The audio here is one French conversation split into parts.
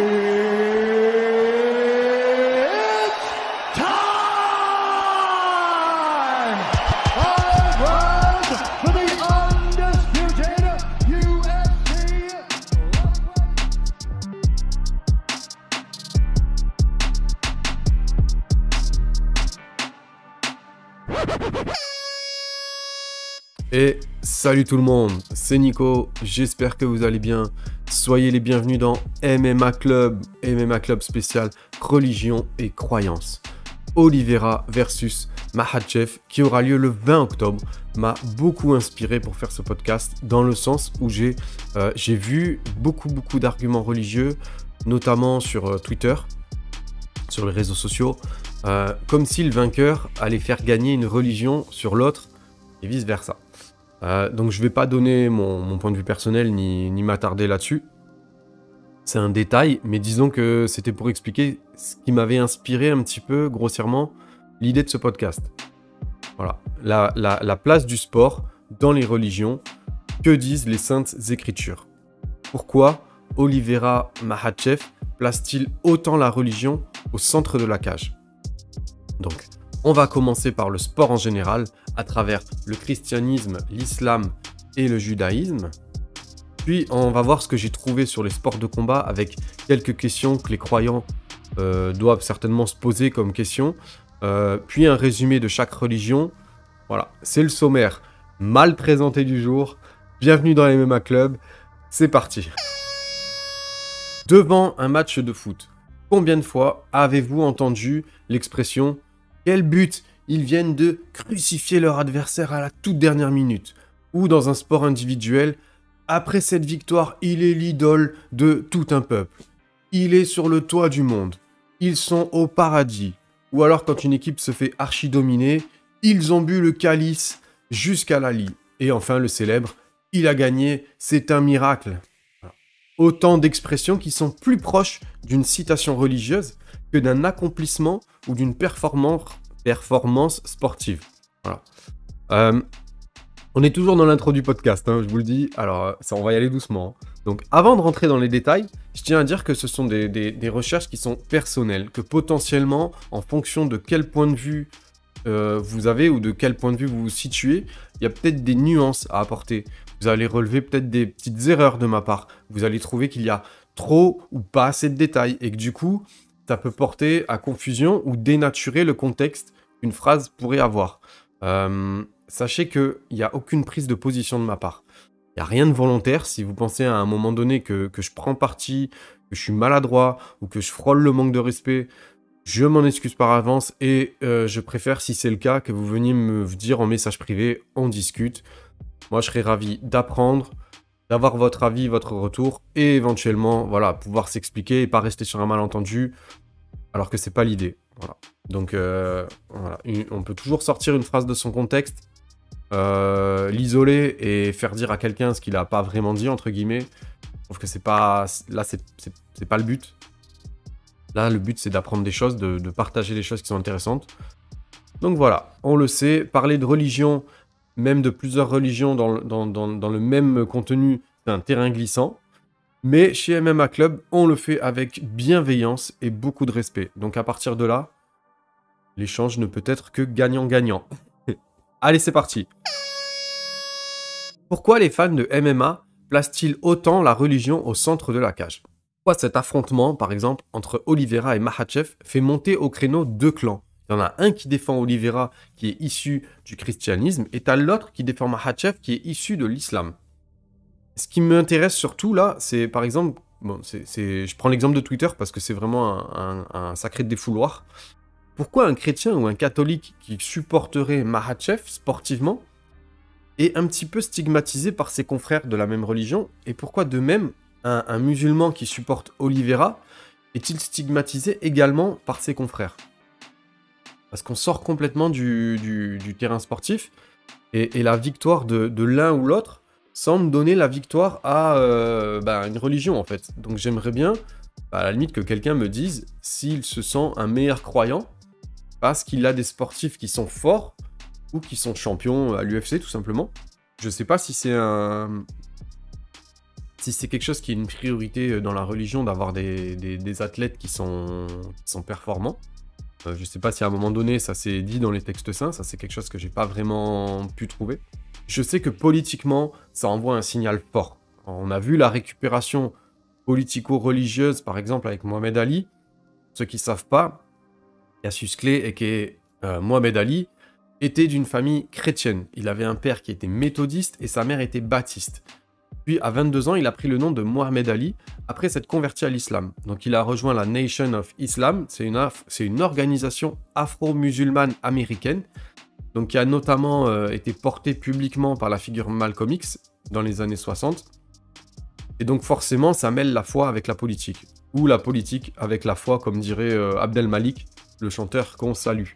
For the undisputed UFC. Et salut tout le monde, c'est Nico, j'espère que vous allez bien. Soyez les bienvenus dans MMA Club spécial religion et croyance. Oliveira versus Makhachev qui aura lieu le 20 octobre m'a beaucoup inspiré pour faire ce podcast dans le sens où j'ai vu beaucoup d'arguments religieux, notamment sur Twitter, sur les réseaux sociaux, comme si le vainqueur allait faire gagner une religion sur l'autre et vice versa. Donc je vais pas donner mon point de vue personnel ni m'attarder là-dessus. C'est un détail, mais disons que c'était pour expliquer ce qui m'avait inspiré un petit peu, grossièrement, l'idée de ce podcast. Voilà, la place du sport dans les religions, que disent les saintes écritures? Pourquoi Oliveira Makhachev place-t-il autant la religion au centre de la cage? Donc, on va commencer par le sport en général, à travers le christianisme, l'islam et le judaïsme. Puis, on va voir ce que j'ai trouvé sur les sports de combat avec quelques questions que les croyants doivent certainement se poser comme questions. Puis, un résumé de chaque religion. Voilà, c'est le sommaire mal présenté du jour. Bienvenue dans MMA Club. C'est parti. Devant un match de foot, combien de fois avez-vous entendu l'expression « Quel but ! Ils viennent de crucifier leur adversaire à la toute dernière minute » ou dans un sport individuel « Après cette victoire, il est l'idole de tout un peuple. Il est sur le toit du monde. Ils sont au paradis. » Ou alors quand une équipe se fait archi-dominer, « Ils ont bu le calice jusqu'à la lie. » Et enfin le célèbre « Il a gagné, c'est un miracle. » Autant d'expressions qui sont plus proches d'une citation religieuse que d'un accomplissement ou d'une performance sportive. Voilà. On est toujours dans l'intro du podcast, hein, je vous le dis. Alors, ça, on va y aller doucement. Hein. Donc, avant de rentrer dans les détails, je tiens à dire que ce sont des recherches qui sont personnelles, que potentiellement, en fonction de quel point de vue vous avez ou de quel point de vue vous vous situez, il y a peut-être des nuances à apporter. Vous allez relever peut-être des petites erreurs de ma part. Vous allez trouver qu'il y a trop ou pas assez de détails et que du coup, ça peut porter à confusion ou dénaturer le contexte qu'une phrase pourrait avoir. Sachez qu'il n'y a aucune prise de position de ma part. Il n'y a rien de volontaire. Si vous pensez à un moment donné que je prends parti, que je suis maladroit ou que je frôle le manque de respect, je m'en excuse par avance et je préfère, si c'est le cas, que vous veniez me dire en message privé, on discute. Moi, je serais ravi d'apprendre, d'avoir votre avis, votre retour et éventuellement, voilà, pouvoir s'expliquer et pas rester sur un malentendu alors que c'est pas l'idée. Voilà. Donc, voilà. On peut toujours sortir une phrase de son contexte, l'isoler et faire dire à quelqu'un ce qu'il a pas vraiment dit, entre guillemets. Je trouve que c'est pas... Là, c'est pas le but. Là, le but, c'est d'apprendre des choses, de partager des choses qui sont intéressantes. Donc voilà, on le sait, parler de religion, même de plusieurs religions dans le même contenu, c'est un terrain glissant. Mais chez MMA Club, on le fait avec bienveillance et beaucoup de respect. Donc à partir de là, l'échange ne peut être que gagnant-gagnant. Allez, c'est parti. Pourquoi les fans de MMA placent-ils autant la religion au centre de la cage? Pourquoi cet affrontement, par exemple, entre Oliveira et Makhachev fait monter au créneau deux clans? Il y en a un qui défend Oliveira, qui est issu du christianisme, et t'as l'autre qui défend Makhachev, qui est issu de l'islam. Ce qui m'intéresse surtout là, c'est par exemple, je prends l'exemple de Twitter parce que c'est vraiment un sacré défouloir. Pourquoi un chrétien ou un catholique qui supporterait Makhachev sportivement est un petit peu stigmatisé par ses confrères de la même religion, et pourquoi de même un musulman qui supporte Oliveira est-il stigmatisé également par ses confrères? Parce qu'on sort complètement du terrain sportif, et la victoire de l'un ou l'autre semble donner la victoire à une religion en fait. Donc j'aimerais bien, à la limite, que quelqu'un me dise s'il se sent un meilleur croyant parce qu'il a des sportifs qui sont forts ou qui sont champions à l'UFC tout simplement. Je sais pas si c'est un si c'est quelque chose qui est une priorité dans la religion d'avoir des athlètes qui sont performants. Je sais pas si à un moment donné ça s'est dit dans les textes saints, ça c'est quelque chose que j'ai pas vraiment pu trouver. Je sais que politiquement, ça envoie un signal fort. On a vu la récupération politico-religieuse, par exemple, avec Mohamed Ali. Ceux qui savent pas, Cassius Clay et qui Mohamed Ali était d'une famille chrétienne. Il avait un père qui était méthodiste et sa mère était baptiste. Puis à 22 ans, il a pris le nom de Mohamed Ali après s'être converti à l'islam. Donc il a rejoint la Nation of Islam, c'est une organisation afro-musulmane américaine, donc qui a notamment été portée publiquement par la figure Malcolm X dans les années 60. Et donc forcément, ça mêle la foi avec la politique. Ou la politique avec la foi, comme dirait Abdel Malik, le chanteur qu'on salue.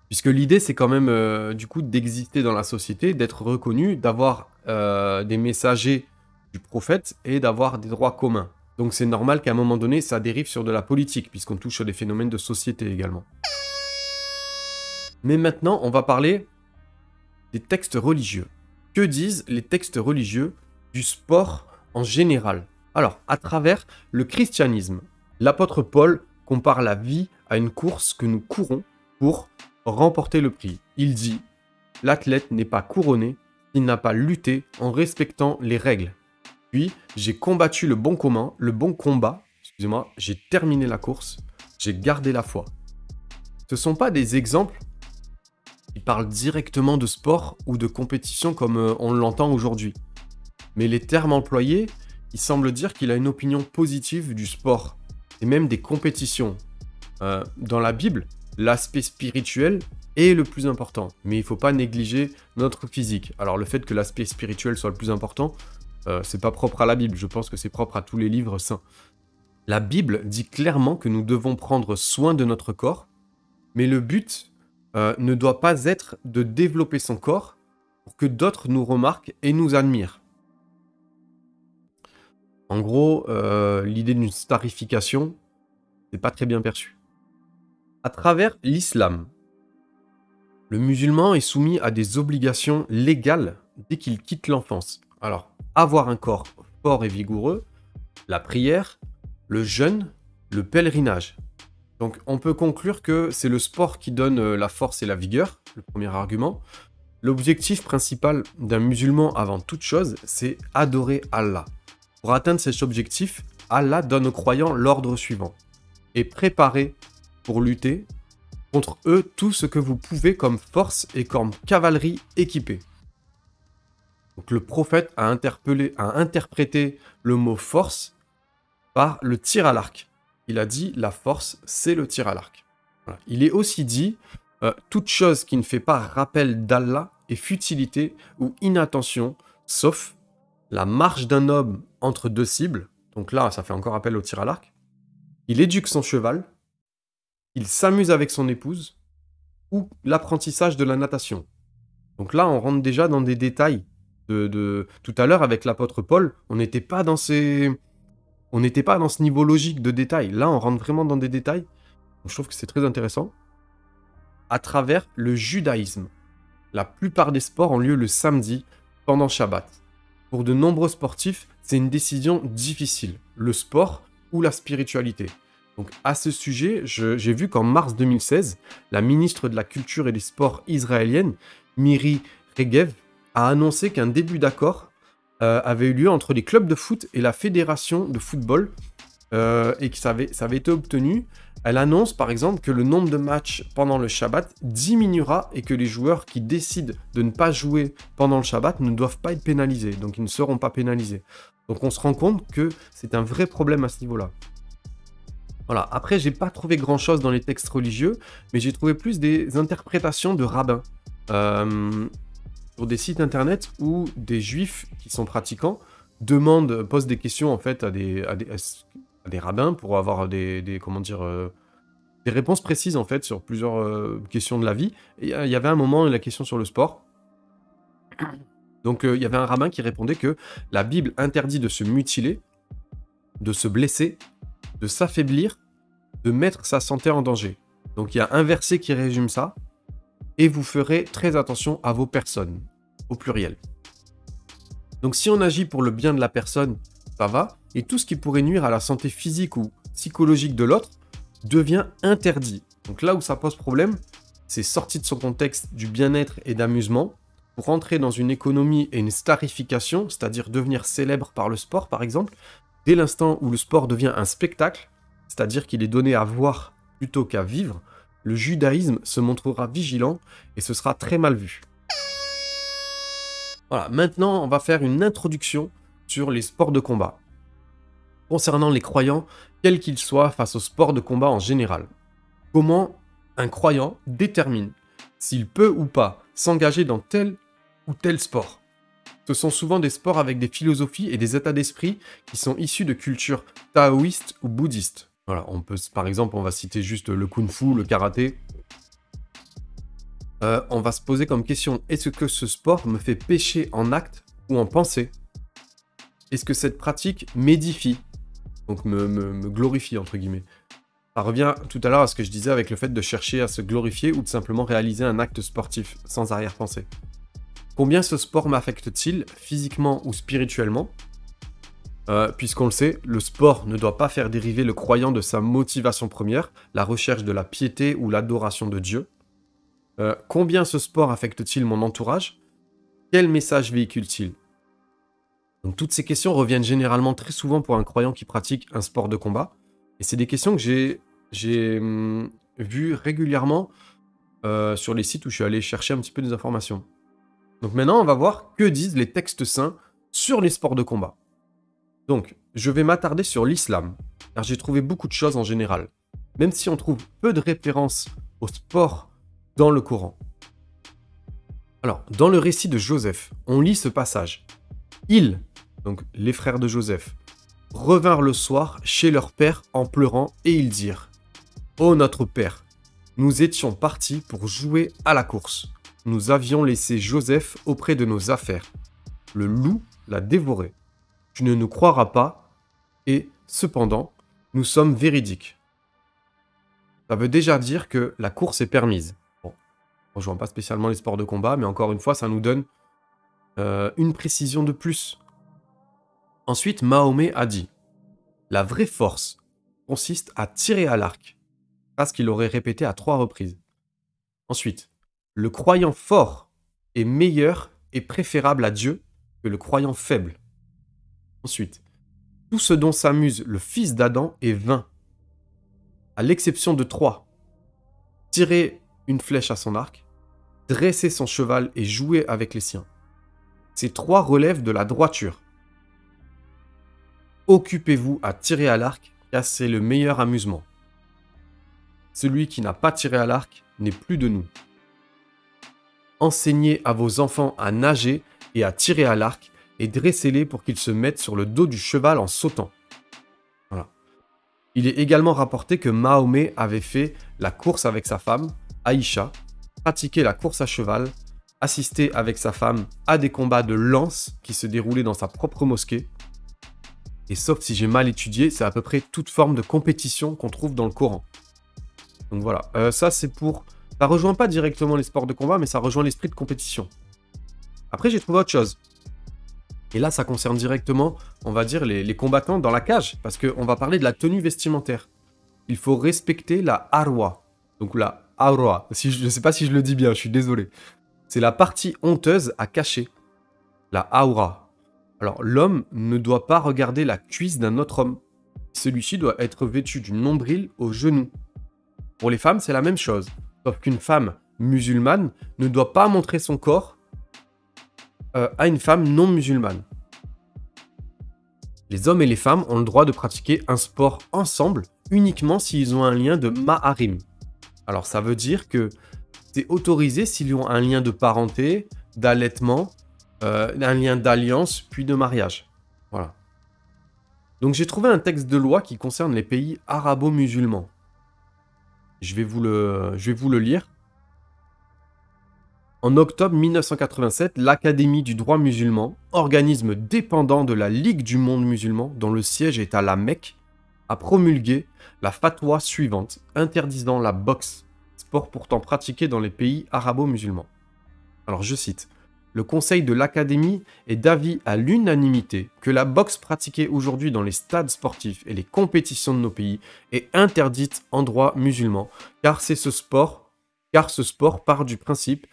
Puisque l'idée, c'est quand même, du coup, d'exister dans la société, d'être reconnu, d'avoir des messagers du prophète et d'avoir des droits communs. Donc c'est normal qu'à un moment donné, ça dérive sur de la politique, puisqu'on touche à des phénomènes de société également. Mais maintenant, on va parler des textes religieux. Que disent les textes religieux du sport en général? Alors, à travers le christianisme, l'apôtre Paul compare la vie à une course que nous courons pour remporter le prix. Il dit « L'athlète n'est pas couronné s'il n'a pas lutté en respectant les règles. Puis, j'ai combattu le bon combat, excusez-moi, j'ai terminé la course, j'ai gardé la foi. » Ce ne sont pas des exemples qui parlent directement de sport ou de compétition comme on l'entend aujourd'hui. Mais les termes employés, il semble dire qu'il a une opinion positive du sport et même des compétitions. Dans la Bible, l'aspect spirituel est le plus important, mais il ne faut pas négliger notre physique. Alors le fait que l'aspect spirituel soit le plus important, c'est pas propre à la Bible, je pense que c'est propre à tous les livres saints. La Bible dit clairement que nous devons prendre soin de notre corps, mais le but ne doit pas être de développer son corps pour que d'autres nous remarquent et nous admirent. En gros, l'idée d'une starification, c'est pas très bien perçu. À travers l'islam, le musulman est soumis à des obligations légales dès qu'il quitte l'enfance. Alors, avoir un corps fort et vigoureux, la prière, le jeûne, le pèlerinage. Donc, on peut conclure que c'est le sport qui donne la force et la vigueur, le premier argument. L'objectif principal d'un musulman avant toute chose, c'est adorer Allah. Pour atteindre cet objectif, Allah donne aux croyants l'ordre suivant. Et préparez pour lutter contre eux tout ce que vous pouvez comme force et comme cavalerie équipée. Donc le prophète a interprété le mot force par le tir à l'arc. Il a dit la force, c'est le tir à l'arc. Voilà. Il est aussi dit toute chose qui ne fait pas rappel d'Allah est futilité ou inattention, sauf la marche d'un homme entre deux cibles. Donc là, ça fait encore appel au tir à l'arc. Il éduque son cheval, il s'amuse avec son épouse, ou l'apprentissage de la natation. Donc là, on rentre déjà dans des détails. Tout à l'heure, avec l'apôtre Paul, on n'était pas dans ce niveau logique de détails. Là, on rentre vraiment dans des détails. Donc, je trouve que c'est très intéressant. À travers le judaïsme, la plupart des sports ont lieu le samedi, pendant Shabbat. Pour de nombreux sportifs, c'est une décision difficile. Le sport ou la spiritualité. Donc à ce sujet, j'ai vu qu'en mars 2016, la ministre de la Culture et des Sports israélienne, Miri Regev, a annoncé qu'un début d'accord avait eu lieu entre les clubs de foot et la fédération de football et que ça avait été obtenu. Elle annonce par exemple que le nombre de matchs pendant le Shabbat diminuera et que les joueurs qui décident de ne pas jouer pendant le Shabbat ne doivent pas être pénalisés, donc ils ne seront pas pénalisés. Donc on se rend compte que c'est un vrai problème à ce niveau-là. Voilà. Après, j'ai pas trouvé grand-chose dans les textes religieux, mais j'ai trouvé plus des interprétations de rabbins sur des sites internet où des juifs qui sont pratiquants posent des questions en fait à des rabbins pour avoir des réponses précises en fait sur plusieurs questions de la vie. Et il y avait un moment la question sur le sport. Donc il y avait un rabbin qui répondait que la Bible interdit de se mutiler, de se blesser, de s'affaiblir, de mettre sa santé en danger. Donc il y a un verset qui résume ça, et vous ferez très attention à vos personnes, au pluriel. Donc si on agit pour le bien de la personne, ça va, et tout ce qui pourrait nuire à la santé physique ou psychologique de l'autre devient interdit. Donc là où ça pose problème, c'est sorti de son contexte du bien-être et d'amusement pour entrer dans une économie et une starification, c'est-à-dire devenir célèbre par le sport par exemple, dès l'instant où le sport devient un spectacle, c'est-à-dire qu'il est donné à voir plutôt qu'à vivre, le judaïsme se montrera vigilant et ce sera très mal vu. Voilà, maintenant on va faire une introduction sur les sports de combat. Concernant les croyants, quels qu'ils soient face aux sports de combat en général. Comment un croyant détermine s'il peut ou pas s'engager dans tel ou tel sport. Ce sont souvent des sports avec des philosophies et des états d'esprit qui sont issus de cultures taoïstes ou bouddhistes. Voilà, par exemple, on va citer juste le kung-fu, le karaté. On va se poser comme question, est-ce que ce sport me fait pécher en acte ou en pensée? Est-ce que cette pratique m'édifie? Donc me glorifie, entre guillemets. Ça revient tout à l'heure à ce que je disais avec le fait de chercher à se glorifier ou de simplement réaliser un acte sportif, sans arrière-pensée. Combien ce sport m'affecte-t-il, physiquement ou spirituellement? Puisqu'on le sait, le sport ne doit pas faire dériver le croyant de sa motivation première, la recherche de la piété ou l'adoration de Dieu. Combien ce sport affecte-t-il mon entourage? Quel message véhicule-t-il? Donc toutes ces questions reviennent généralement très souvent pour un croyant qui pratique un sport de combat. Et c'est des questions que j'ai vues régulièrement sur les sites où je suis allé chercher un petit peu des informations. Donc maintenant, on va voir que disent les textes saints sur les sports de combat. Donc, je vais m'attarder sur l'islam, car j'ai trouvé beaucoup de choses en général, même si on trouve peu de références au sport dans le Coran. Alors, dans le récit de Joseph, on lit ce passage. Ils, donc les frères de Joseph, revinrent le soir chez leur père en pleurant et ils dirent « Ô notre père, nous étions partis pour jouer à la course. Nous avions laissé Joseph auprès de nos affaires. Le loup l'a dévoré. Tu ne nous croiras pas et, cependant, nous sommes véridiques. » Ça veut déjà dire que la course est permise. Bon, on ne rejoint pas spécialement les sports de combat, mais encore une fois, ça nous donne une précision de plus. Ensuite, Mahomet a dit « La vraie force consiste à tirer à l'arc. » Ce qu'il aurait répété à 3 reprises. Ensuite, le croyant fort est meilleur et préférable à Dieu que le croyant faible. Ensuite, tout ce dont s'amuse le fils d'Adam est vain, à l'exception de 3. Tirer une flèche à son arc, dresser son cheval et jouer avec les siens. Ces 3 relèvent de la droiture. Occupez-vous à tirer à l'arc, car c'est le meilleur amusement. Celui qui n'a pas tiré à l'arc n'est plus de nous. Enseignez à vos enfants à nager et à tirer à l'arc, et dressez-les pour qu'ils se mettent sur le dos du cheval en sautant. Voilà. Il est également rapporté que Mahomet avait fait la course avec sa femme, Aïcha, pratiqué la course à cheval, assisté avec sa femme à des combats de lance qui se déroulaient dans sa propre mosquée. Et sauf si j'ai mal étudié, c'est à peu près toute forme de compétition qu'on trouve dans le Coran. Donc voilà, ça c'est pour... Ça rejoint pas directement les sports de combat, mais ça rejoint l'esprit de compétition. Après, j'ai trouvé autre chose. Et là, ça concerne directement, on va dire, les combattants dans la cage, parce qu'on va parler de la tenue vestimentaire. Il faut respecter la arwa. Donc la arwa, je ne sais pas si je le dis bien, je suis désolé. C'est la partie honteuse à cacher. La aura. Alors, l'homme ne doit pas regarder la cuisse d'un autre homme. Celui-ci doit être vêtu du nombril au genou. Pour les femmes, c'est la même chose. Sauf qu'une femme musulmane ne doit pas montrer son corps à une femme non musulmane. Les hommes et les femmes ont le droit de pratiquer un sport ensemble uniquement s'ils ont un lien de maharim. Alors ça veut dire que c'est autorisé s'ils ont un lien de parenté, d'allaitement, un lien d'alliance, puis de mariage. Voilà. Donc j'ai trouvé un texte de loi qui concerne les pays arabo-musulmans. Je vais vous le lire. En octobre 1987, l'Académie du droit musulman, organisme dépendant de la Ligue du monde musulman, dont le siège est à la Mecque, a promulgué la fatwa suivante, interdisant la boxe, sport pourtant pratiqué dans les pays arabo-musulmans. Alors je cite. le conseil de l'Académie est d'avis à l'unanimité que la boxe pratiquée aujourd'hui dans les stades sportifs et les compétitions de nos pays est interdite en droit musulman, car ce sport part du principe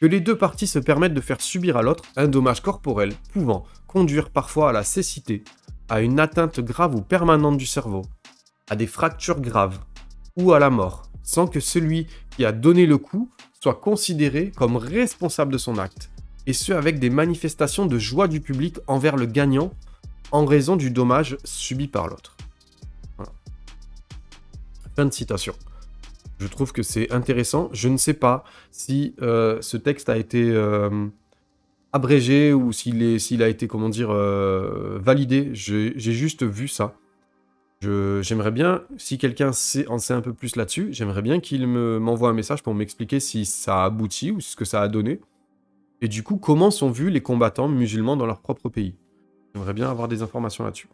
que les deux parties se permettent de faire subir à l'autre un dommage corporel pouvant conduire parfois à la cécité, à une atteinte grave ou permanente du cerveau, à des fractures graves ou à la mort, sans que celui qui a donné le coup soit considéré comme responsable de son acte, et ce avec des manifestations de joie du public envers le gagnant en raison du dommage subi par l'autre. Voilà. Fin de citation. Je trouve que c'est intéressant. Je ne sais pas si ce texte a été abrégé ou s'il a été, validé. J'ai juste vu ça. J'aimerais bien, si quelqu'un en sait un peu plus là-dessus, j'aimerais bien qu'il m'envoie un message pour m'expliquer si ça a abouti ou ce que ça a donné. Et du coup, comment sont vus les combattants musulmans dans leur propre pays. J'aimerais bien avoir des informations là-dessus.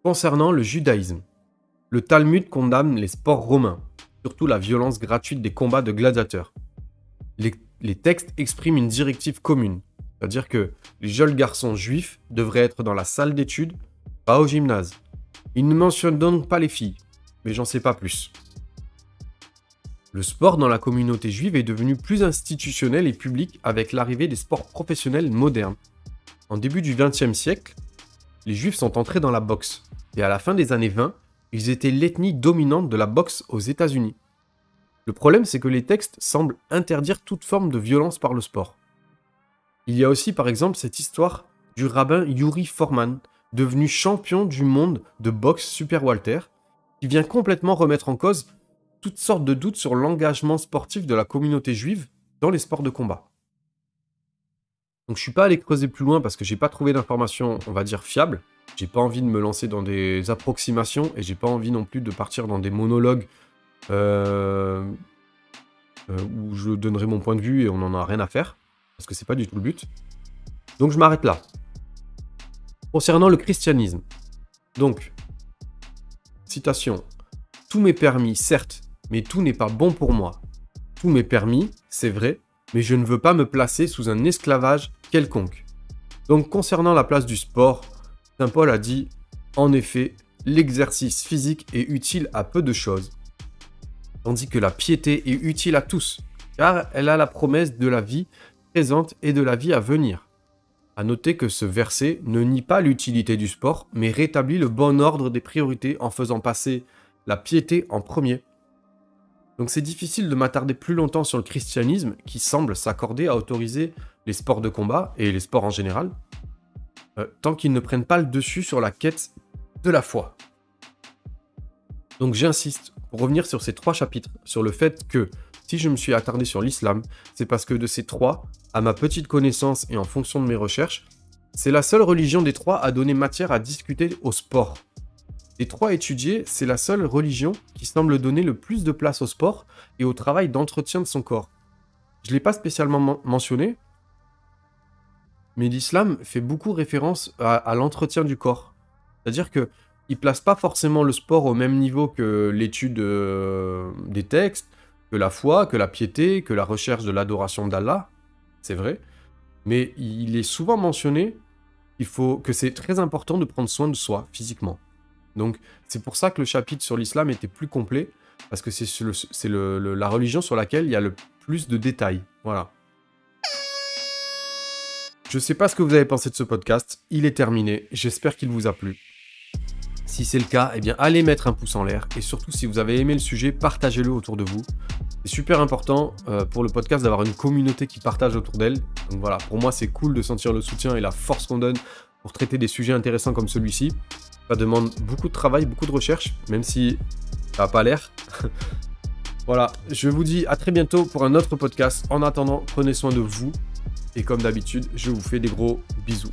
Concernant le judaïsme, le Talmud condamne les sports romains, surtout la violence gratuite des combats de gladiateurs. Les textes expriment une directive commune, c'est-à-dire que les jeunes garçons juifs devraient être dans la salle d'études, pas au gymnase. Ils ne mentionnent donc pas les filles, mais j'en sais pas plus. Le sport dans la communauté juive est devenu plus institutionnel et public avec l'arrivée des sports professionnels modernes. En début du XXe siècle, les juifs sont entrés dans la boxe, et à la fin des années 20, ils étaient l'ethnie dominante de la boxe aux États-Unis. Le problème, c'est que les textes semblent interdire toute forme de violence par le sport. Il y a aussi par exemple cette histoire du rabbin Yuri Foreman, devenu champion du monde de boxe super welter, qui vient complètement remettre en cause toutes sortes de doutes sur l'engagement sportif de la communauté juive dans les sports de combat. Donc je suis pas allé creuser plus loin parce que j'ai pas trouvé d'informations, on va dire, fiables. J'ai pas envie de me lancer dans des approximations et j'ai pas envie non plus de partir dans des monologues où je donnerai mon point de vue et on n'en a rien à faire, parce que c'est pas du tout le but. Donc je m'arrête là. Concernant le christianisme, donc, citation, « Tout m'est permis, certes, mais tout n'est pas bon pour moi. Tout m'est permis, c'est vrai, mais je ne veux pas me placer sous un esclavage quelconque. » Donc concernant la place du sport, Saint Paul a dit « En effet, l'exercice physique est utile à peu de choses, tandis que la piété est utile à tous, car elle a la promesse de la vie présente et de la vie à venir. » À noter que ce verset ne nie pas l'utilité du sport, mais rétablit le bon ordre des priorités en faisant passer la piété en premier. Donc c'est difficile de m'attarder plus longtemps sur le christianisme qui semble s'accorder à autoriser les sports de combat et les sports en général, tant qu'ils ne prennent pas le dessus sur la quête de la foi. Donc j'insiste, pour revenir sur ces 3 chapitres, sur le fait que si je me suis attardé sur l'islam, c'est parce que de ces 3, à ma petite connaissance et en fonction de mes recherches, c'est la seule religion des 3 à donner matière à discuter au sport. Des 3 étudiés, c'est la seule religion qui semble donner le plus de place au sport et au travail d'entretien de son corps. Je ne l'ai pas spécialement mentionné, mais l'islam fait beaucoup référence à l'entretien du corps. C'est-à-dire qu'il ne place pas forcément le sport au même niveau que l'étude des textes, que la foi, que la piété, que la recherche de l'adoration d'Allah, c'est vrai, mais il est souvent mentionné que c'est très important de prendre soin de soi physiquement. Donc c'est pour ça que le chapitre sur l'islam était plus complet, parce que c'est la religion sur laquelle il y a le plus de détails. Voilà. Je sais pas ce que vous avez pensé de ce podcast, il est terminé, j'espère qu'il vous a plu. Si c'est le cas, eh bien allez mettre un pouce en l'air, et surtout si vous avez aimé le sujet, partagez-le autour de vous. C'est super important pour le podcast d'avoir une communauté qui partage autour d'elle. Donc voilà, pour moi c'est cool de sentir le soutien et la force qu'on donne pour traiter des sujets intéressants comme celui-ci. Ça demande beaucoup de travail, beaucoup de recherche, même si ça n'a pas l'air. Voilà, je vous dis à très bientôt pour un autre podcast. En attendant, prenez soin de vous. Et comme d'habitude, je vous fais des gros bisous.